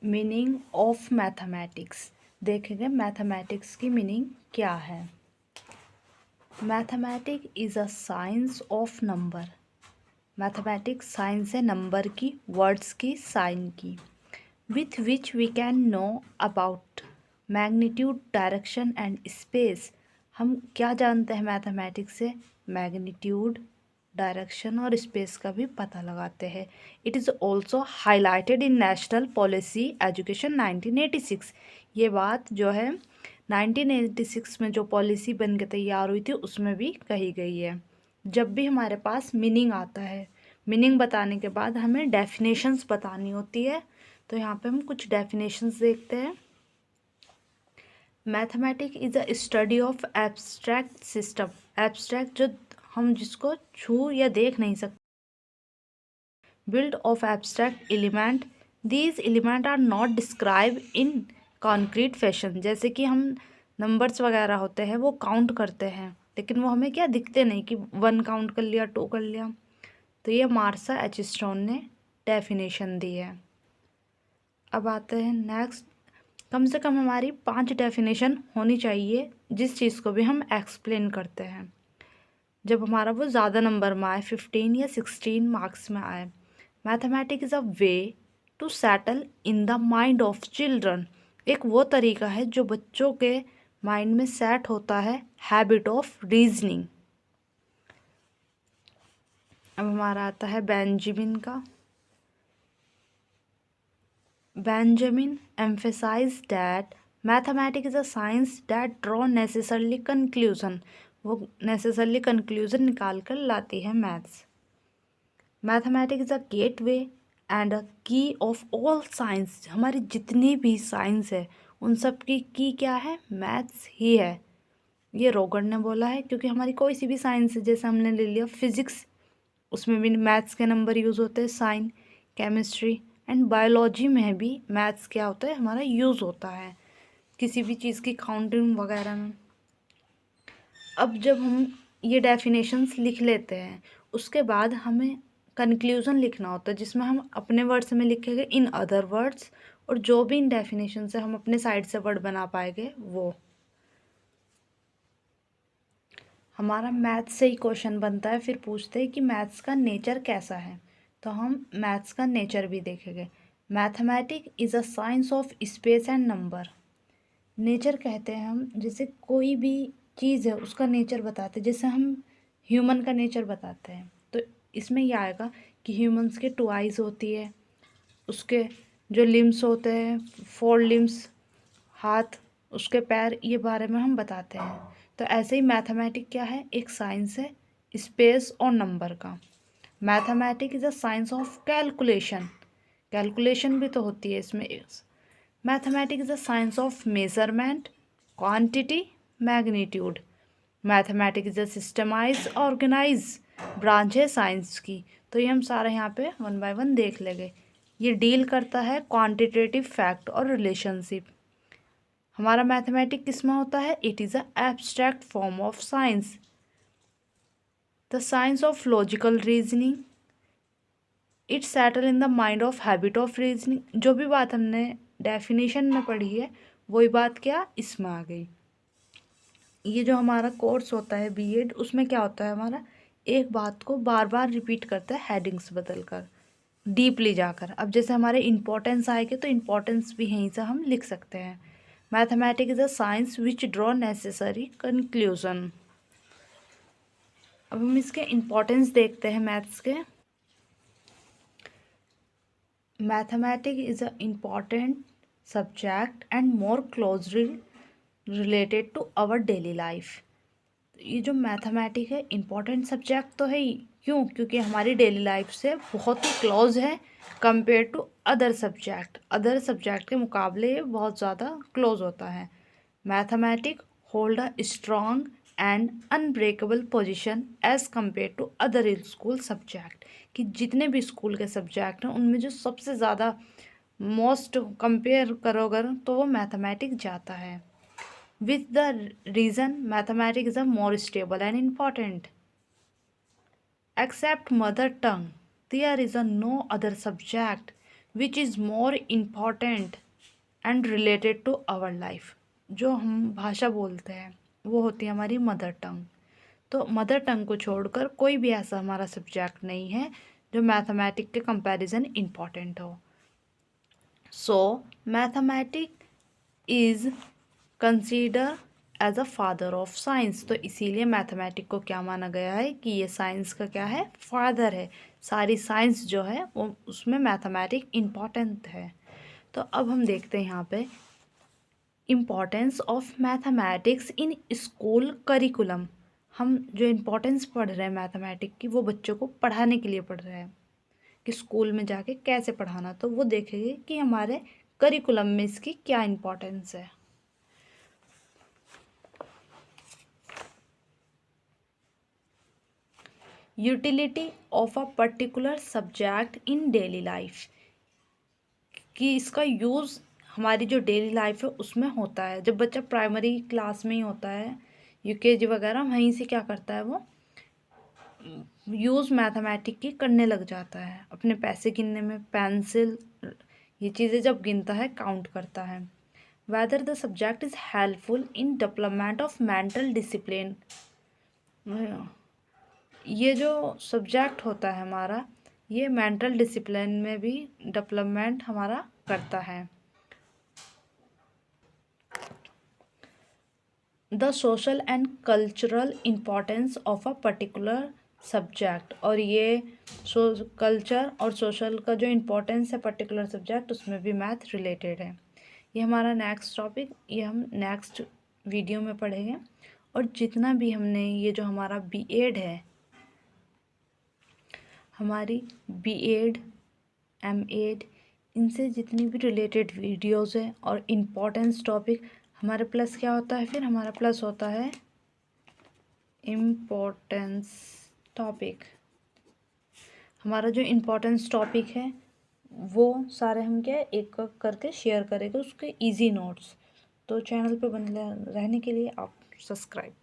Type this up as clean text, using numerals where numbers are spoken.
Meaning of mathematics देखेंगे। Mathematics की meaning क्या है। Mathematics is a science of number. Mathematics science है नंबर की, वर्ड्स की, साइन की, with which we can know about magnitude, direction and space. हम क्या जानते हैं मैथमेटिक्स से? मैग्नीट्यूड, डायरेक्शन और स्पेस का भी पता लगाते हैं। It is also highlighted in national policy education 1986। ये बात जो है 1986 में जो पॉलिसी बन के तैयार हुई थी उसमें भी कही गई है। जब भी हमारे पास मीनिंग आता है, मीनिंग बताने के बाद हमें डेफिनेशंस बतानी होती है। तो यहाँ पे हम कुछ डेफिनेशंस देखते हैं। Mathematics is a study of abstract system. Abstract जो हम जिसको छू या देख नहीं सकते। Built of abstract element, these element are not described in concrete fashion। जैसे कि हम नंबर्स वगैरह होते हैं वो काउंट करते हैं, लेकिन वो हमें क्या दिखते नहीं कि 1 काउंट कर लिया, 2 कर लिया। तो ये मार्सा एच स्टोन ने डेफिनेशन दी है। अब आते हैं नेक्स्ट। कम से कम हमारी 5 डेफिनेशन होनी चाहिए जिस चीज़ को भी हम एक्सप्लेन करते हैं, जब हमारा वो ज़्यादा नंबर में आए, 15 या 16 मार्क्स में आए। Mathematics is a way to settle in the mind of children. एक वो तरीका है जो बच्चों के माइंड में सेट होता है, हैबिट ऑफ रीजनिंग। अब हमारा आता है बेंजामिन का। Benjamin emphasize that mathematics is a science that draw necessarily conclusion. वो नेसेसरली कंक्लूजन निकाल कर लाती है maths. Mathematics is a gateway and a key of all science. हमारी जितनी भी साइंस है उन सब की क्या है? मैथ्स ही है। ये रोगन ने बोला है, क्योंकि हमारी कोई सी भी साइंस है, जैसे हमने ले लिया फिजिक्स, उसमें भी मैथ्स के नंबर यूज़ होते हैं। साइन, केमिस्ट्री एंड बायोलॉजी में भी मैथ्स क्या होता है? हमारा यूज़ होता है किसी भी चीज़ की काउंटिंग वगैरह में। अब जब हम ये डेफिनेशंस लिख लेते हैं, उसके बाद हमें कंक्लूज़न लिखना होता है, जिसमें हम अपने वर्ड्स में लिखेंगे इन अदर वर्ड्स, और जो भी इन डेफिनेशन से हम अपने साइड से वर्ड बना पाएंगे वो। हमारा मैथ्स से ही क्वेश्चन बनता है, फिर पूछते हैं कि मैथ्स का नेचर कैसा है। तो हम मैथ्स का नेचर भी देखेंगे। Mathematics is a science of space and number. Nature कहते हैं हम, जैसे कोई भी चीज़ है उसका नेचर बताते हैं, जैसे हम ह्यूमन का नेचर बताते हैं। तो इसमें यह आएगा कि ह्यूमंस के 2 आइज़ होती है, उसके जो लिम्स होते हैं 4 लिम्स, हाथ, उसके पैर, ये बारे में हम बताते हैं। तो ऐसे ही मैथमेटिक्स क्या है? एक साइंस है स्पेस और नंबर का। Mathematics is a science of calculation. Calculation भी तो होती है इसमें। Mathematics is a science of measurement, quantity, magnitude. Mathematics is a systemize organize branch है साइंस की। तो ये हम सारा यहाँ पे 1 बाय 1 देख लेंगे। ये डील करता है क्वांटिटेटिव फैक्ट और रिलेशनशिप। हमारा मैथमेटिक्स किस में होता है? It is a abstract form of science, the science of logical reasoning. It settle in the mind of habit of reasoning. जो भी बात हमने डेफिनेशन में पढ़ी है वही बात क्या इसमें आ गई। ये जो हमारा कोर्स होता है बीएड, उसमें क्या होता है? हमारा एक बात को बार बार रिपीट करता है, हेडिंग्स बदल कर, डीपली जाकर। अब जैसे हमारे इंपॉर्टेंस आएंगे तो इंपॉर्टेंस भी यहीं से हम लिख सकते हैं। Mathematics is a science which draw necessary conclusion. अब हम इसके इंपॉर्टेंस देखते हैं मैथ्स के। Mathematics is a important subject and more closely related to our daily life. ये जो मैथमेटिक्स है इम्पॉर्टेंट सब्जेक्ट तो है ही, क्यों? क्योंकि हमारी डेली लाइफ से बहुत ही क्लोज है compare to other subject. Other subject के मुकाबले ये बहुत ज़्यादा क्लोज होता है। Mathematics hold a strong and unbreakable position as compare to other school subject. कि जितने भी स्कूल के सब्जेक्ट हैं उनमें जो सबसे ज़्यादा मोस्ट कंपेयर करोगे तो वो मैथमेटिक्स जाता है। With the reason mathematics is a more stable and important. Except mother tongue, there is a no other subject which is more important and related to our life. जो हम भाषा बोलते हैं वो होती है हमारी मदर टंग। तो मदर टंग को छोड़कर कोई भी ऐसा हमारा सब्जेक्ट नहीं है जो मैथमेटिक के कंपैरिजन इम्पॉर्टेंट हो। So mathematic is consider as a father of science. तो इसीलिए मैथमेटिक को क्या माना गया है कि ये साइंस का क्या है, फादर है। सारी साइंस जो है वो उसमें मैथमेटिक इम्पॉर्टेंट है। तो अब हम देखते हैं यहाँ पे importance of mathematics in school curriculum. हम जो इम्पोर्टेंस पढ़ रहे हैं मैथमेटिक की वो बच्चों को पढ़ाने के लिए पढ़ रहे हैं कि स्कूल में जाके कैसे पढ़ाना। तो वो देखेंगे कि हमारे करिकुलम में इसकी क्या इम्पोर्टेंस है। Utility of a particular subject in daily life, कि इसका यूज़ हमारी जो डेली लाइफ है उसमें होता है। जब बच्चा प्राइमरी क्लास में ही होता है, यूकेजी वगैरह, वहीं से क्या करता है वो यूज़ मैथमेटिक की करने लग जाता है। अपने पैसे गिनने में पेंसिल, ये चीज़ें जब गिनता है काउंट करता है। Whether the subject is helpful in development of mental discipline. ये जो सब्जेक्ट होता है हमारा, ये मेंटल डिसिप्लिन में भी डेवलपमेंट हमारा करता है। The social and cultural importance of a particular subject, और ये कल्चर और सोशल का जो इम्पोर्टेंस है पर्टिकुलर सब्जेक्ट उसमें भी मैथ रिलेटेड है। ये हमारा नेक्स्ट टॉपिक, ये हम नेक्स्ट वीडियो में पढ़ेंगे। और जितना भी हमने ये जो हमारा बीएड है, हमारी बीएड एमएड, इनसे जितनी भी रिलेटेड वीडियोस है और इम्पोर्टेंस टॉपिक, हमारे प्लस क्या होता है, फिर हमारा प्लस होता है इम्पोर्टेंस टॉपिक। हमारा जो इम्पोर्टेंस टॉपिक है वो सारे हम क्या एक एक करके शेयर करेंगे उसके इजी नोट्स। तो चैनल पे बने रहने के लिए आप सब्सक्राइब